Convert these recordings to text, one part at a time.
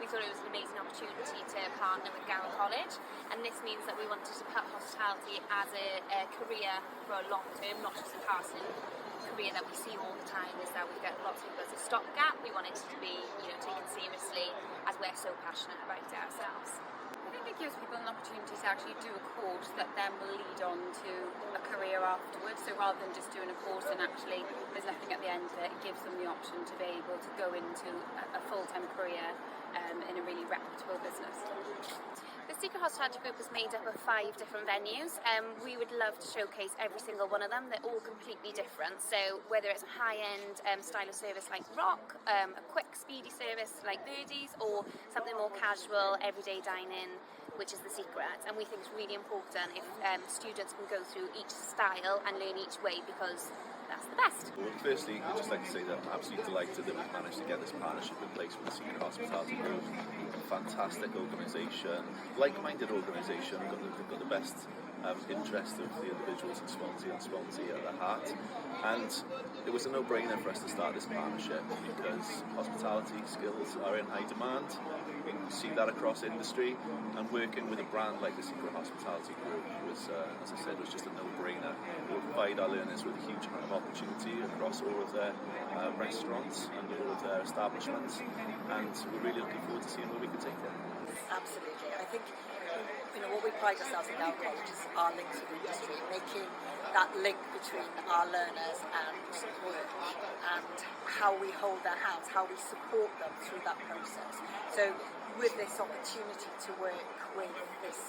thought it was an amazing opportunity to partner with Gower College, and this means that we wanted to put hospitality as a career for a long term, not just a passing career that we see all the time, is that we get lots of people as a stopgap. We want it to be, taken seriously, as we're so passionate about it ourselves. I think it gives people an opportunity to actually do a course that then will lead on to a career afterwards. So rather than just doing a course and actually there's nothing at the end of it, it gives them the option to be able to go into a full-time career in a really reputable business. The Secret Hospitality Group is made up of 5 different venues. We would love to showcase every single one of them. They're all completely different. So whether it's a high-end style of service like Rock, a quick, speedy service like Birdie's, or something more casual, everyday dining, which is the Secret. And we think it's really important if students can go through each style and learn each way, because that's the best. Well, firstly, I'd just like to say that I'm absolutely delighted that we've managed to get this partnership in place with the Secret Hospitality Group. A fantastic organisation, like-minded organisation. They've got the best interest of the individuals in Swansea and Swansea at their heart. And it was a no-brainer for us to start this partnership because hospitality skills are in high demand. We can see that across industry, and working with a brand like the Secret Hospitality Group was, as I said, was just a no-brainer. It will provide our learners with a huge amount of opportunity across all of their restaurants and all of their establishments, and we're really looking forward to seeing where we can take it. Absolutely. I think what we pride ourselves in Gower College is our link to the industry, making that link between our learners and work, and how we hold their hands, how we support them through that process. So with this opportunity to work with this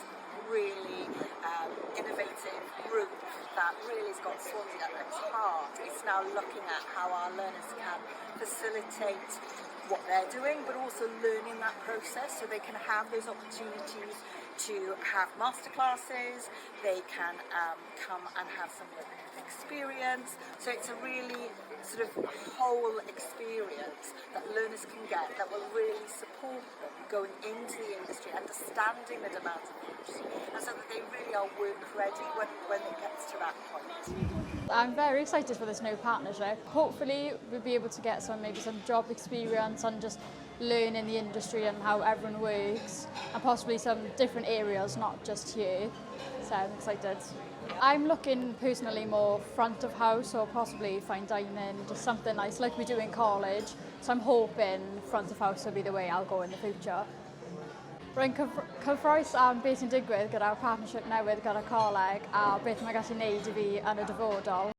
really innovative group that really has got Swansea at its heart, it's now looking at how our learners can facilitate what they're doing, but also learning that process, so they can have those opportunities to have masterclasses, they can come and have some experience. So it's a really sort of whole experience that learners can get that will really support them going into the industry, understanding the demands of the industry, and so that they really are work ready when it gets to that point. I'm very excited for this new partnership. Hopefully we'll be able to get maybe some job experience and just learn in the industry and how everyone works, and possibly some different areas, not just here. So I'm excited. I'm looking personally more front of house, or possibly fine dining, just something nice like we do in college. So I'm hoping front of house will be the way I'll go in the future. Rwy'n cyffroes am beth sy'n digwydd gyda'r partnership newydd gyda coleg a beth mae'n gallu neud I fi yn y dyfodol.